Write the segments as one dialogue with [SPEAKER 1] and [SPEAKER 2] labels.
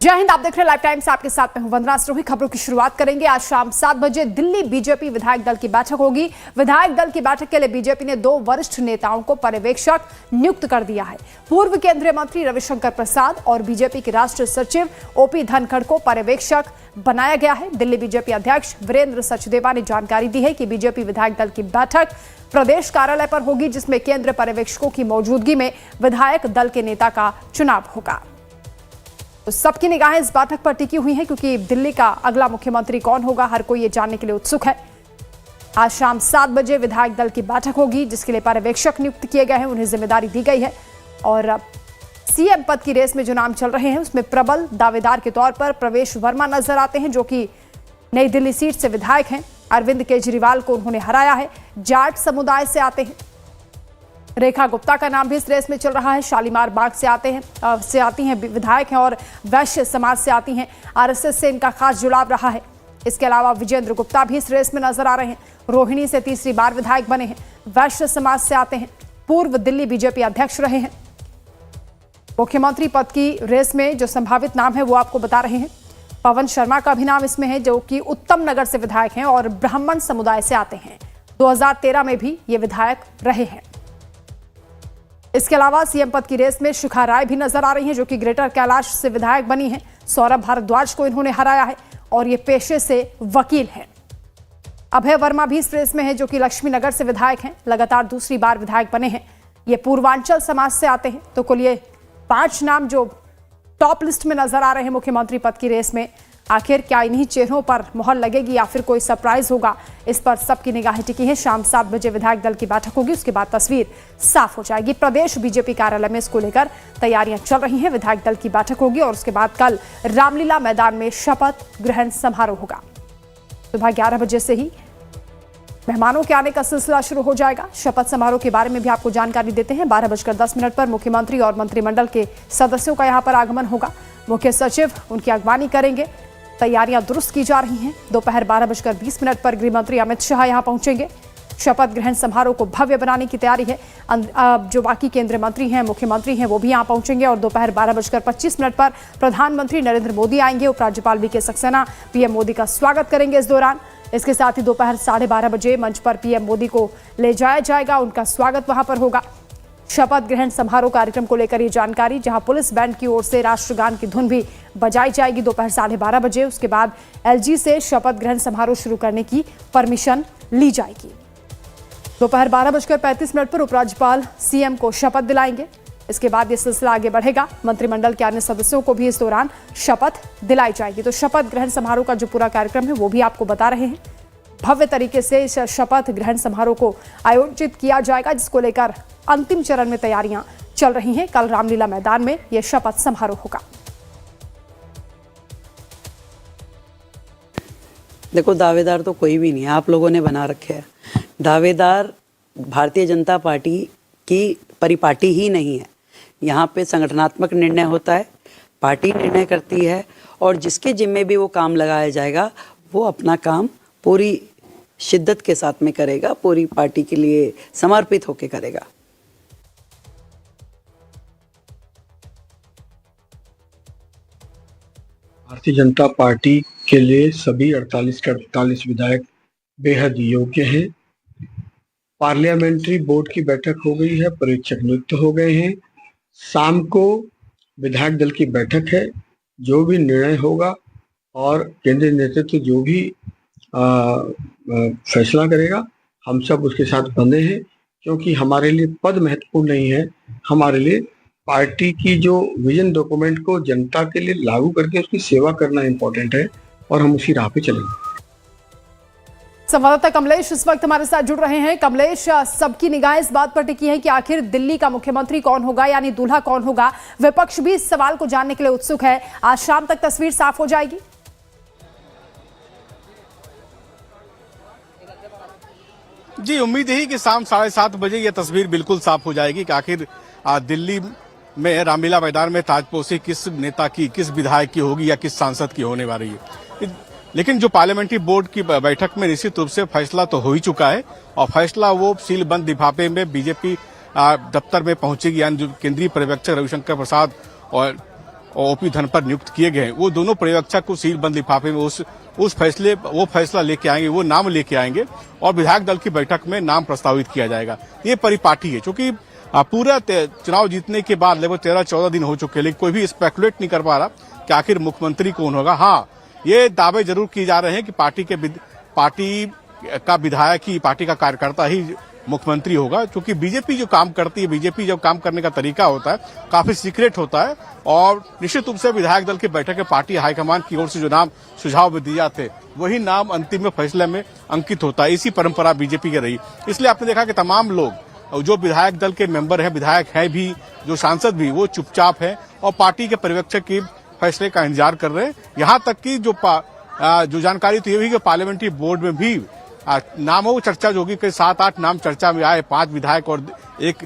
[SPEAKER 1] जय हिंद। आप देख रहे हैं लाइव टाइम्स, आपके साथ मैं हूं वंदना सिरोही। खबरों की शुरुआत करेंगे। आज शाम 7 बजे दिल्ली बीजेपी विधायक दल की बैठक होगी। विधायक दल की बैठक के लिए बीजेपी ने 2 वरिष्ठ नेताओं को पर्यवेक्षक नियुक्त कर दिया है। पूर्व केंद्रीय मंत्री रविशंकर प्रसाद और बीजेपी के राष्ट्रीय सचिव ओपी धनखड़ को पर्यवेक्षक बनाया गया है। दिल्ली बीजेपी अध्यक्ष वीरेंद्र सचदेवा ने जानकारी दी है कि बीजेपी विधायक दल की बैठक प्रदेश कार्यालय पर होगी, जिसमें केंद्रीय पर्यवेक्षकों की मौजूदगी में विधायक दल के नेता का चुनाव होगा। तो सबकी निगाहें इस बैठक पर टिकी हुई हैं, क्योंकि दिल्ली का अगला मुख्यमंत्री कौन होगा, हर कोई ये जानने के लिए उत्सुक है। आज शाम 7 बजे विधायक दल की बैठक होगी, जिसके लिए पर्यवेक्षक नियुक्त किए गए हैं, उन्हें जिम्मेदारी दी गई है। और सीएम पद की रेस में जो नाम चल रहे हैं, उसमें प्रबल दावेदार के तौर पर प्रवेश वर्मा नजर आते हैं, जो कि नई दिल्ली सीट से विधायक हैं। अरविंद केजरीवाल को उन्होंने हराया है। जाट समुदाय से आते हैं। रेखा गुप्ता का नाम भी इस रेस में चल रहा है। शालीमार बाग से आती हैं, विधायक हैं और वैश्य समाज से आती हैं। आरएसएस से इनका खास जुड़ाव रहा है। इसके अलावा विजेंद्र गुप्ता भी इस रेस में नजर आ रहे हैं। रोहिणी से तीसरी बार विधायक बने हैं। वैश्य समाज से आते हैं। पूर्व दिल्ली बीजेपी अध्यक्ष रहे हैं। मुख्यमंत्री पद की रेस में जो संभावित नाम है वो आपको बता रहे हैं। पवन शर्मा का भी नाम इसमें है, जो कि उत्तम नगर से विधायक हैं और ब्राह्मण समुदाय से आते हैं। 2013 में भी ये विधायक रहे हैं। इसके अलावा सीएम पद की रेस में शिखा राय भी नजर आ रही हैं, जो कि ग्रेटर कैलाश से विधायक बनी हैं। सौरभ भारद्वाज को इन्होंने हराया है और ये पेशे से वकील हैं। अभय वर्मा भी इस रेस में है, जो कि लक्ष्मी नगर से विधायक हैं। लगातार दूसरी बार विधायक बने हैं। ये पूर्वांचल समाज से आते हैं। तो कुल ये 5 नाम जो टॉप लिस्ट में नजर आ रहे हैं मुख्यमंत्री पद की रेस में। आखिर क्या इन्हीं चेहरों पर मोहर लगेगी या फिर कोई सरप्राइज होगा, इस पर सबकी निगाहें टिकी हैं। शाम 7 बजे विधायक दल की बैठक होगी, उसके बाद तस्वीर साफ हो जाएगी। प्रदेश बीजेपी कार्यालय में इसको लेकर तैयारियां चल रही हैं। विधायक दल की बैठक होगी और उसके बाद कल रामलीला मैदान में शपथ ग्रहण समारोह होगा। सुबह 11 बजे से ही मेहमानों के आने का सिलसिला शुरू हो जाएगा। शपथ समारोह के बारे में भी आपको जानकारी देते हैं। 12:10 पर मुख्यमंत्री और मंत्रिमंडल के सदस्यों का यहां पर आगमन होगा। मुख्य सचिव उनकी अगवानी करेंगे। तैयारियां दुरुस्त की जा रही हैं। दोपहर 12:20 पर गृह मंत्री अमित शाह यहां पहुंचेंगे। शपथ ग्रहण समारोह को भव्य बनाने की तैयारी है। जो बाकी केंद्रीय मंत्री हैं, मुख्यमंत्री हैं, वो भी यहां पहुंचेंगे। और दोपहर 12:25 पर प्रधानमंत्री नरेंद्र मोदी आएंगे। उपराज्यपाल वीके सक्सेना पीएम मोदी का स्वागत करेंगे इस दौरान। इसके साथ ही दोपहर 12:30 बजे मंच पर पीएम मोदी को ले जाया जाएगा। उनका स्वागत वहां पर होगा। शपथ ग्रहण समारोह कार्यक्रम को लेकर ये जानकारी, जहां पुलिस बैंड की ओर से राष्ट्रगान की धुन भी बजाई जाएगी दोपहर 12:30 बजे। उसके बाद एलजी से शपथ ग्रहण समारोह शुरू करने की परमिशन ली जाएगी। दोपहर 12:35 पर उपराज्यपाल सीएम को शपथ दिलाएंगे। इसके बाद ये सिलसिला आगे बढ़ेगा। मंत्रिमंडल के अन्य सदस्यों को भी इस दौरान शपथ दिलाई जाएगी। तो शपथ ग्रहण समारोह का जो पूरा कार्यक्रम है वो भी आपको बता रहे हैं। भव्य तरीके से इस शपथ ग्रहण समारोह को आयोजित किया जाएगा, जिसको लेकर अंतिम चरण में तैयारियां चल रही हैं। कल रामलीला मैदान में यह शपथ समारोह होगा।
[SPEAKER 2] देखो, दावेदार तो कोई भी नहीं है, आप लोगों ने बना रखे हैं। दावेदार भारतीय जनता पार्टी की परिपाटी ही नहीं है। यहाँ पे संगठनात्मक निर्णय होता है, पार्टी निर्णय करती है, और जिसके जिम्मे भी वो काम लगाया जाएगा वो अपना काम पूरी शिद्दत के साथ में करेगा, पूरी पार्टी के लिए समर्पित होकर करेगा।
[SPEAKER 3] भारतीय जनता पार्टी के लिए सभी 48 के 48 विधायक बेहद योग्य हैं। पार्लियामेंट्री बोर्ड की बैठक हो गई है, पर्यवेक्षक नियुक्त हो गए हैं। शाम को विधायक दल की बैठक है। जो भी निर्णय होगा और केंद्रीय नेतृत्व जो भी फैसला करेगा, हम सब उसके साथ बंधे हैं, क्योंकि हमारे लिए पद महत्वपूर्ण नहीं है। हमारे लिए पार्टी की जो विजन डॉक्यूमेंट को जनता के लिए लागू करके उसकी सेवा करना इंपॉर्टेंट है, और हम उसी राह पे चलेंगे।
[SPEAKER 1] संवाददाता कमलेश इस वक्त हमारे साथ जुड़ रहे हैं। कमलेश, सबकी निगाह इस बात पर टिकी है कि आखिर दिल्ली का मुख्यमंत्री कौन होगा, यानी दूल्हा कौन होगा। विपक्ष भी इस सवाल को जानने के लिए उत्सुक है। आज शाम तक तस्वीर साफ हो जाएगी।
[SPEAKER 4] जी, उम्मीद यही कि शाम 7:30 बजे यह तस्वीर बिल्कुल साफ हो जाएगी कि आखिर दिल्ली में रामलीला मैदान में ताजपोशी किस नेता की, किस विधायक की होगी या किस सांसद की होने वाली है। लेकिन जो पार्लियामेंट्री बोर्ड की बैठक में निश्चित रूप से फैसला तो हो ही चुका है, और फैसला वो सील बंद लिफाफे में बीजेपी दफ्तर में पहुंचेगी। यानी जो केंद्रीय पर्यवेक्षक रविशंकर प्रसाद और ओपी धनपर नियुक्त किए गए हैं, वो दोनों पर्यवेक्षक को सीलबंद लिफाफे में उस फैसला लेके आएंगे, वो नाम लेके आएंगे और विधायक दल की बैठक में नाम प्रस्तावित किया जाएगा। ये परिपाटी है, क्योंकि पूरा चुनाव जीतने के बाद लगभग 13-14 दिन हो चुके हैं, लेकिन कोई भी स्पेकुलेट नहीं कर पा रहा कि आखिर मुख्यमंत्री कौन होगा। हाँ, ये दावे जरूर किए जा रहे हैं कि पार्टी का विधायक ही, पार्टी का कार्यकर्ता ही मुख्यमंत्री होगा, क्योंकि बीजेपी जो काम करती है, बीजेपी जो काम करने का तरीका होता है काफी सीक्रेट होता है और निश्चित रूप से विधायक दल की बैठक में पार्टी हाईकमान की ओर से जो नाम सुझाव दिए जाते हैं वही नाम अंतिम में फैसले में अंकित होता है। इसी परंपरा बीजेपी की रही, इसलिए आपने देखा कि तमाम लोग जो विधायक दल के मेंबर हैं, विधायक हैं भी, जो सांसद भी, वो चुपचाप हैं और पार्टी के पर्यवेक्षक के फैसले का इंतजार कर रहे हैं। यहां तक कि जो जानकारी तो ये हुई कि पार्लियामेंट्री बोर्ड में भी नामों की चर्चा जो होगी, कई 7-8 नाम चर्चा में आए, 5 विधायक और एक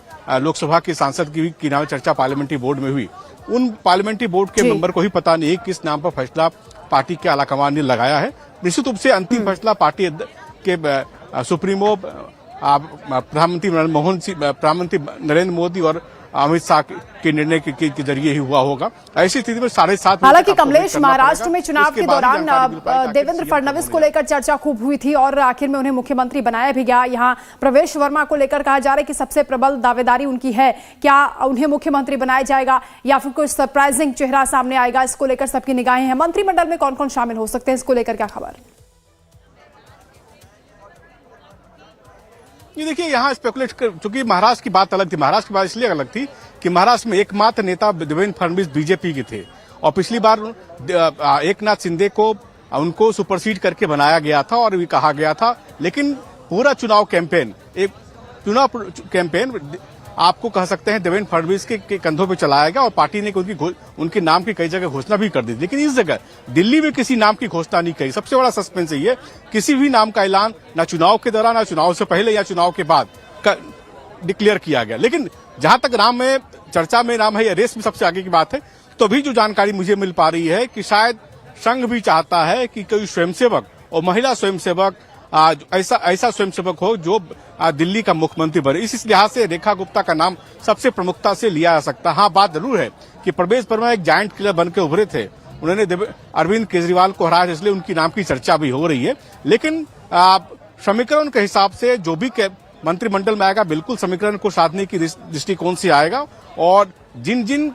[SPEAKER 4] लोकसभा के सांसद की नाम चर्चा पार्लियामेंट्री बोर्ड में हुई। उन पार्लियामेंट्री बोर्ड के मेंबर को ही पता नहीं किस नाम पर फैसला पार्टी के आलाकमान ने लगाया है। निश्चित रूप से अंतिम फैसला पार्टी के सुप्रीमो प्रधानमंत्री नरेंद्र मोदी और अमित शाह के निर्णय के जरिए ही हुआ होगा। ऐसी स्थिति में 7:30।
[SPEAKER 1] हालांकि कमलेश, महाराष्ट्र में चुनाव के दौरान देवेंद्र फडणवीस को लेकर चर्चा खूब हुई थी और आखिर में उन्हें मुख्यमंत्री बनाया भी गया। यहाँ प्रवेश वर्मा को लेकर कहा जा रहा है कि सबसे प्रबल दावेदारी उनकी है, क्या उन्हें मुख्यमंत्री बनाया जाएगा या फिर कोई सरप्राइजिंग चेहरा सामने आएगा? इसको लेकर सबकी निगाहें हैं। मंत्रिमंडल में कौन कौन शामिल हो सकते हैं, इसको लेकर क्या खबर?
[SPEAKER 4] ये देखिए, यहाँ स्पेकुलेट चूंकि महाराष्ट्र की बात अलग थी, महाराष्ट्र की बात इसलिए अलग थी कि महाराष्ट्र में एकमात्र नेता देवेंद्र फडणवीस बीजेपी के थे और पिछली बार एकनाथ शिंदे को उनको सुपरसीड करके बनाया गया था और भी कहा गया था। लेकिन पूरा चुनाव कैंपेन आपको कह सकते हैं देवेंद्र फडणवीस के कंधों पे चलाया गया और पार्टी ने उनके नाम की कई जगह घोषणा भी कर दी। लेकिन इस जगह दिल्ली में किसी नाम की घोषणा नहीं करी। सबसे बड़ा सस्पेंस ये, किसी भी नाम का ऐलान ना चुनाव के दौरान, ना चुनाव से पहले या चुनाव के बाद डिक्लेयर किया गया। लेकिन जहां तक नाम में चर्चा में नाम है या रेस में सबसे आगे की बात है, तो भी जो जानकारी मुझे मिल पा रही है कि शायद संघ भी चाहता है कि कोई स्वयंसेवक और महिला स्वयंसेवक ऐसा स्वयंसेवक हो जो दिल्ली का मुख्यमंत्री बने। इस लिहाज से रेखा गुप्ता का नाम सबसे प्रमुखता से लिया जा सकता है। हाँ, बात जरूर है कि प्रवेश वर्मा एक जायंट किलर बनकर उभरे थे, उन्होंने अरविंद केजरीवाल को हराया, इसलिए उनकी नाम की चर्चा भी हो रही है। लेकिन समीकरण के हिसाब से जो भी मंत्रिमंडल में आएगा, बिल्कुल समीकरण को साधने की दृष्टिकोण से आएगा और जिन जिन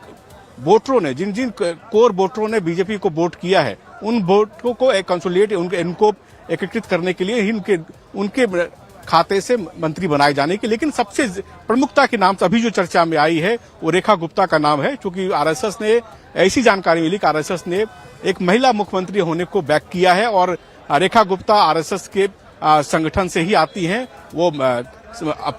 [SPEAKER 4] कोर वोटरों ने बीजेपी को वोट किया है, उन वोटों को कंसोलिडेट इनको एकीकृत करने के लिए ही उनके खाते से मंत्री बनाए जाने के। लेकिन सबसे प्रमुखता के नाम अभी जो चर्चा में आई है वो रेखा गुप्ता का नाम है, क्योंकि आरएसएस ने ऐसी जानकारी मिली कि आरएसएस ने एक महिला मुख्यमंत्री होने को बैक किया है और रेखा गुप्ता आरएसएस के संगठन से ही आती हैं। वो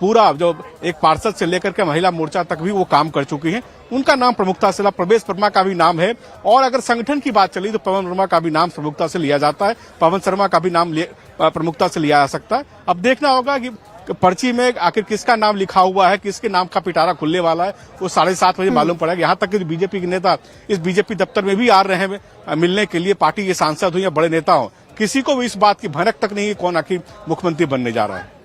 [SPEAKER 4] पूरा जो एक पार्षद से लेकर के महिला मोर्चा तक भी वो काम कर चुकी हैं। उनका नाम प्रमुखता से, प्रवेश वर्मा का भी नाम है और अगर संगठन की बात चली तो पवन वर्मा का भी नाम प्रमुखता से लिया जाता है, पवन शर्मा का भी नाम प्रमुखता से लिया जा सकता है। अब देखना होगा कि पर्ची में आखिर किसका नाम लिखा हुआ है, किसके नाम का पिटारा खुलने वाला है, वो 7:30 बजे मालूम पड़ेगा। यहाँ तक कि बीजेपी के नेता इस बीजेपी दफ्तर में भी आ रहे हैं मिलने के लिए, पार्टी के सांसद हो या बड़े नेता हो, किसी को भी इस बात की भनक तक नहीं है कौन आखिर मुख्यमंत्री बनने जा रहा है।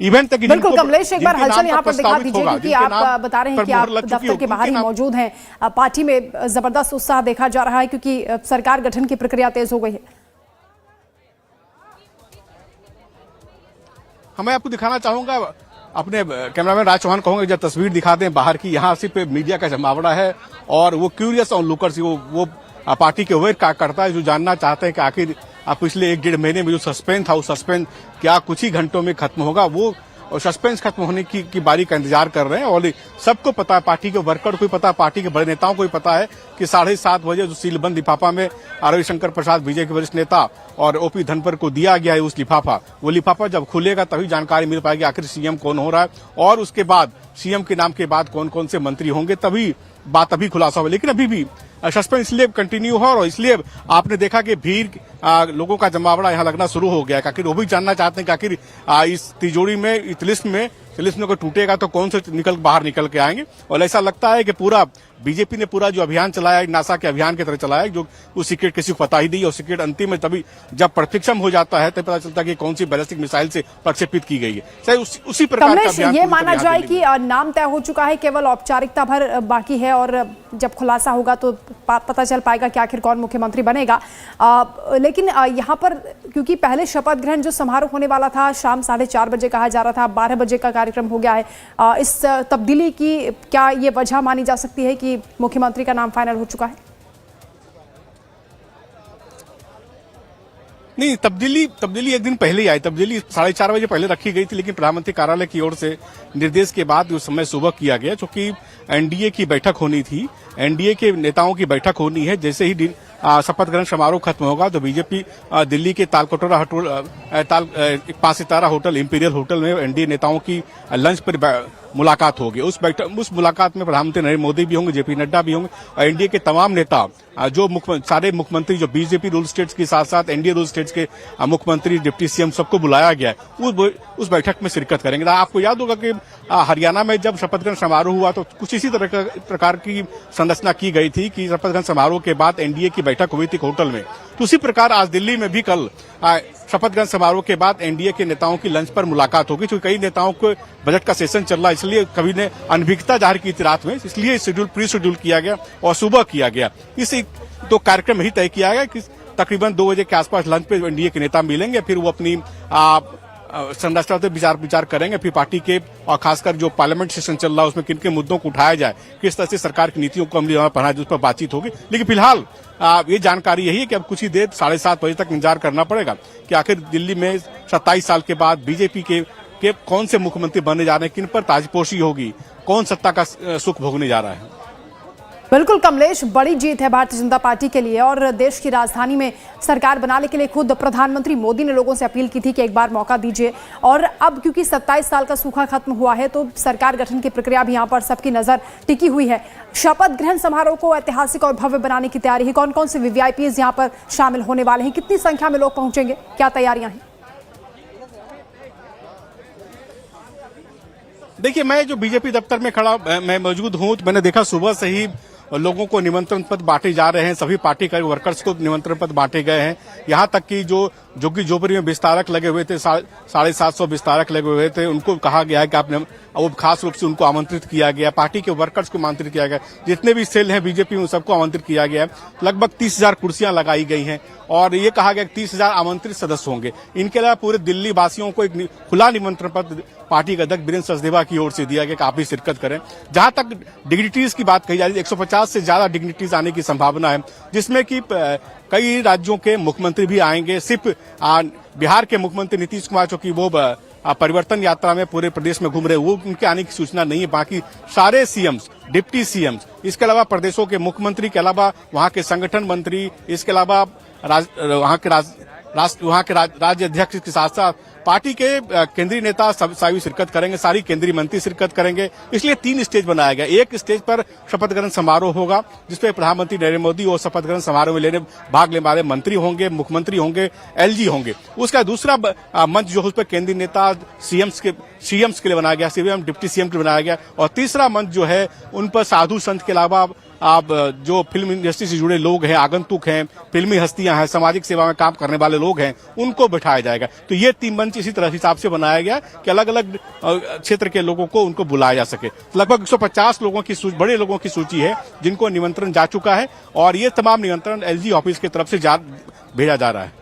[SPEAKER 4] इवेंट तक
[SPEAKER 1] बिल्कुल कमलेश, एक बार हलचल यहाँ पर दिखा दीजिए, क्योंकि आप बता रहे हैं कि आप दफ्तर के बाहर ही मौजूद हैं। पार्टी में जबरदस्त उत्साह देखा जा रहा है क्योंकि सरकार गठन की प्रक्रिया तेज हो गई है।
[SPEAKER 4] मैं आपको दिखाना चाहूंगा, अपने कैमरामैन राज चौहान कहूंगा जब तस्वीर दिखा दें बाहर की। यहाँ सिर्फ मीडिया का जमावड़ा है और वो क्यूरियस ऑन लुकर्स, वो पार्टी के वेट करता है, जो जानना चाहते हैं कि आखिर पिछले 1-1.5 महीने में जो सस्पेंस था, वो सस्पेंस क्या कुछ ही घंटों में खत्म होगा। वो सस्पेंस खत्म होने की बारी का इंतजार कर रहे हैं और सबको पता है, पार्टी के वर्कर को भी पता है, पार्टी के बड़े नेताओं को भी पता है कि 7:30 बजे जो सीलबंद लिफाफा में रविशंकर प्रसाद बीजेपी के वरिष्ठ नेता और ओपी धनपर को दिया गया है उस लिफाफा, वो लिफाफा जब खुलेगा तभी जानकारी मिल पाएगी आखिर सीएम कौन हो रहा है और उसके बाद सीएम के नाम के बाद कौन कौन से मंत्री होंगे, तभी बात अभी खुलासा होगा। लेकिन अभी भी सस्पेंस इसलिए कंटिन्यू हो और इसलिए आपने देखा कि भीड़ लोगों का जमावड़ा यहाँ लगना शुरू हो गया है। आखिर वो भी जानना चाहते हैं कि आखिर इस तिजोरी में, इस लिस्ट में चलिए इसमें कोई टूटेगा तो कौन से बाहर निकल के आएंगे। और ऐसा लगता है कि पूरा बीजेपी ने पूरा जो अभियान चलाया नासा के अभियान की तरह चलाया, जो वो सीक्रेट किसी को पता ही नहीं, और सीक्रेट अंतिम में तभी जब प्रशिक्षण हो जाता है तब पता चलता है कि कौन सी बैलिस्टिक मिसाइल से प्रक्षेपित की गई है। शायद उसी प्रकार का
[SPEAKER 1] कमलेश,
[SPEAKER 4] अभियान
[SPEAKER 1] ये माना जाए
[SPEAKER 4] दिल्ली
[SPEAKER 1] कि नाम तय हो चुका है, केवल औपचारिकता भर बाकी है, और जब खुलासा होगा तो पता चल पाएगा कि आखिर कौन मुख्यमंत्री बनेगा। लेकिन यहाँ पर क्योंकि पहले शपथ ग्रहण जो समारोह होने वाला था शाम 4:30 बजे कहा जा रहा था, 12 बजे का कार्यक्रम हो गया है। इस तब्दीली की क्या ये वजह मानी जा सकती है कि मुख्यमंत्री का नाम फाइनल हो चुका है?
[SPEAKER 4] नहीं, तब्दीली एक दिन पहले ही आई। तब्दीली 4:30 बजे पहले रखी गई थी, लेकिन प्रधानमंत्री कार्यालय की ओर से निर्देश के बाद उस समय सुबह किया गया, क्योंकि एनडीए की बैठक होनी थी, एनडीए के नेताओं की बैठक होनी है। जैसे ही शपथ ग्रहण समारोह खत्म होगा तो बीजेपी दिल्ली के तालकटोरा होटल 5 सितारा होटल इंपीरियल होटल में एनडीए नेताओं की लंच पर मुलाकात होगी। उस मुलाकात में प्रधानमंत्री नरेंद्र मोदी भी होंगे, जेपी नड्डा भी होंगे, और एनडीए के तमाम नेता जो सारे मुख्यमंत्री जो बीजेपी रूल स्टेट्स के साथ साथ एनडीए रूल स्टेट्स के मुख्यमंत्री, डिप्टी सीएम सबको बुलाया गया है, उस बैठक में शिरकत करेंगे। आपको याद होगा कि हरियाणा में जब शपथ ग्रहण समारोह हुआ तो कुछ इसी प्रकार की संरचना की गई थी कि शपथ ग्रहण समारोह के बाद एनडीए की बैठक हुई थी होटल में। तो उसी प्रकार आज दिल्ली में भी कल शपथ ग्रहण समारोह के बाद एनडीए के नेताओं की लंच पर मुलाकात होगी, क्योंकि कई नेताओं को बजट का सेशन चल रहा है, इसलिए कभी ने अनभिज्ञता जाहिर की थी रात में, इसलिए प्री शेड्यूल किया गया और सुबह किया गया। इसी तो कार्यक्रम ही तय किया गया कि तकरीबन 2 बजे के आसपास लंच पे एनडीए के नेता मिलेंगे, फिर वो अपनी संरचना पे विचार करेंगे, फिर पार्टी के और खासकर जो पार्लियामेंट सेशन चल रहा है उसमें किन के मुद्दों को उठाया जाए, किस तरह से सरकार की नीतियों को अमली बनाया जाए, उस पर बातचीत होगी। लेकिन फिलहाल ये जानकारी यही है कि अब कुछ ही देर 7:30 बजे तक इंतजार करना पड़ेगा कि आखिर दिल्ली में 27 साल के बाद बीजेपी के कौन से मुख्यमंत्री बनने जा रहे हैं, किन पर ताजपोशी होगी, कौन सत्ता का सुख भोगने जा रहा है।
[SPEAKER 1] बिल्कुल कमलेश, बड़ी जीत है भारतीय जनता पार्टी के लिए, और देश की राजधानी में सरकार बनाने के लिए खुद प्रधानमंत्री मोदी ने लोगों से अपील की थी कि एक बार मौका दीजिए। और अब क्योंकि 27 साल का सूखा खत्म हुआ है तो सरकार गठन की प्रक्रिया भी यहाँ पर सबकी नजर टिकी हुई है। शपथ ग्रहण समारोह को ऐतिहासिक और भव्य बनाने की तैयारी है। कौन कौन से वीवीआईपीज यहाँ पर शामिल होने वाले हैं, कितनी संख्या में लोग पहुंचेंगे, क्या तैयारियां हैं?
[SPEAKER 4] देखिए, मैं जो बीजेपी दफ्तर में खड़ा मैं मौजूद हूं, तो मैंने देखा सुबह से ही लोगों को निमंत्रण पत्र बांटे जा रहे हैं, सभी पार्टी के वर्कर्स को निमंत्रण पत्र बांटे गए हैं। यहाँ तक कि जो झुग्गी झोपड़ी में विस्तारक लगे हुए थे, 750 विस्तारक लगे हुए थे, उनको कहा गया है कि आपने, वो खास रूप से उनको आमंत्रित किया गया, पार्टी के वर्कर्स को आमंत्रित किया गया, जितने भी सेल हैं बीजेपी में सबको आमंत्रित किया गया है। लगभग 30,000 कुर्सियां लगाई गई हैं और ये कहा गया कि 30,000 आमंत्रित सदस्य होंगे। इनके अलावा पूरे दिल्ली वासियों को एक खुला निमंत्रण पत्र पार्टी के अध्यक्ष वीरेंद्र सचदेवा की ओर से दिया गया कि आप भी शिरकत करें। जहां तक डिग्निटीज की बात कही जा रही है, 150 से ज्यादा डिग्निटीज आने की संभावना है, जिसमें कि कई राज्यों के मुख्यमंत्री भी आएंगे। सिर्फ बिहार के मुख्यमंत्री नीतीश कुमार, जो कि वो परिवर्तन यात्रा में पूरे प्रदेश में घूम रहे, वो उनके आने की सूचना नहीं है। बाकी सारे सीएम्स, डिप्टी सीएम्स, इसके अलावा प्रदेशों के मुख्यमंत्री के अलावा वहां के संगठन मंत्री, इसके अलावा वहां के राज्य अध्यक्ष के साथ साथ पार्टी के केंद्रीय नेता सभी शिरकत करेंगे, सारी केंद्रीय मंत्री शिरकत करेंगे। इसलिए 3 स्टेज बनाया गया। एक स्टेज पर शपथ ग्रहण समारोह होगा, जिसपे प्रधानमंत्री नरेंद्र मोदी और शपथ ग्रहण समारोह में भाग लेने वाले मंत्री होंगे, मुख्यमंत्री होंगे, एलजी होंगे। उसका दूसरा मंच जो है उस पर केंद्रीय नेता सीएम्स के लिए बनाया गया, सीएम डिप्टी सीएम के लिए बनाया गया। और तीसरा मंच जो है उन पर साधु संत के अलावा आप जो फिल्म इंडस्ट्री से जुड़े लोग हैं, आगंतुक हैं, फिल्मी हस्तियां हैं, सामाजिक सेवा में काम करने वाले लोग हैं, उनको बिठाया जाएगा। तो ये 3 मंच इसी तरह हिसाब से बनाया गया कि अलग अलग क्षेत्र के लोगों को उनको बुलाया जा सके। लगभग 150 लोगों की बड़े लोगों की सूची है जिनको निमंत्रण जा चुका है, और ये तमाम निमंत्रण एलजी ऑफिस की तरफ से भेजा जा रहा है।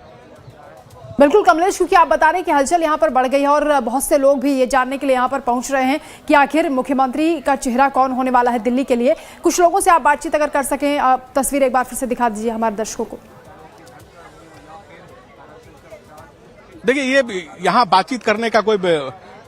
[SPEAKER 1] बिल्कुल कमलेश, क्योंकि आप बता रहे हैं कि हलचल यहाँ पर बढ़ गई है और बहुत से लोग भी ये जानने के लिए यहाँ पर पहुंच रहे हैं कि आखिर मुख्यमंत्री का चेहरा कौन होने वाला है दिल्ली के लिए। कुछ लोगों से आप बातचीत अगर कर सकें, तस्वीर एक बार फिर से दिखा दीजिए हमारे दर्शकों को।
[SPEAKER 4] देखिए, ये यहाँ बातचीत करने का कोई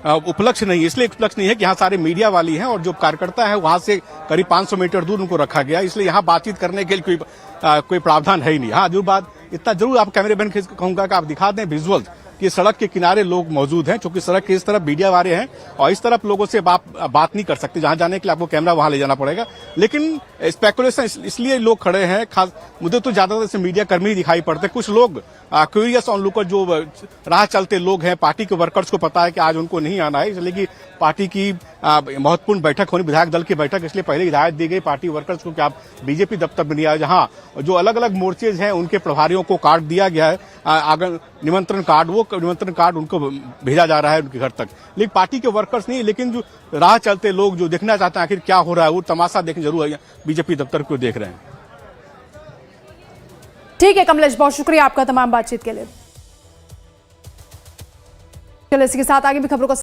[SPEAKER 4] उपलक्ष्य नहीं, इसलिए उपलक्ष्य नहीं है कि यहाँ सारे मीडिया वाली हैं और जो कार्यकर्ता है वहां से करीब 500 मीटर दूर उनको रखा गया, इसलिए यहाँ बातचीत करने के लिए कोई प्रावधान है ही नहीं। हाँ, जो बात इतना जरूर आप कैमरे मैन कहूंगा कि आप दिखा दें विजुअल्स कि सड़क के किनारे लोग मौजूद हैं, क्योंकि सड़क के इस तरफ मीडिया वाले हैं और इस तरफ लोगों से बात नहीं कर सकते। जहां जाने के लिए आपको कैमरा वहां ले जाना पड़ेगा। लेकिन स्पेकुलेशन इसलिए लोग खड़े हैं, खास मुझे तो ज्यादातर से मीडिया कर्मी ही दिखाई पड़ते हैं। कुछ लोग क्यूरियस ऑन लुकर जो राह चलते लोग हैं, पार्टी के वर्कर्स को पता है कि आज उनको नहीं आना है, इसलिए कि पार्टी की महत्वपूर्ण बैठक होनी, विधायक दल की बैठक, इसलिए पहले हिदायत दी गई पार्टी वर्कर्स को कि आप बीजेपी दफ्तर में नहीं आए। जहां जो अलग अलग मोर्चेज हैं उनके प्रभारियों को कार्ड दिया गया है, निमंत्रण कार्ड, वो निमंत्रण कार्ड उनको भेजा जा रहा है उनके घर तक। लेकिन पार्टी के वर्कर्स नहीं, लेकिन जो राह चलते लोग जो देखना चाहते हैं आखिर क्या हो रहा है, वो तमाशा देखने जरूर है, बीजेपी दफ्तर को देख रहे हैं।
[SPEAKER 1] ठीक है कमलेश, बहुत शुक्रिया आपका तमाम बातचीत के लिए। चलो इसी के साथ आगे भी खबरों को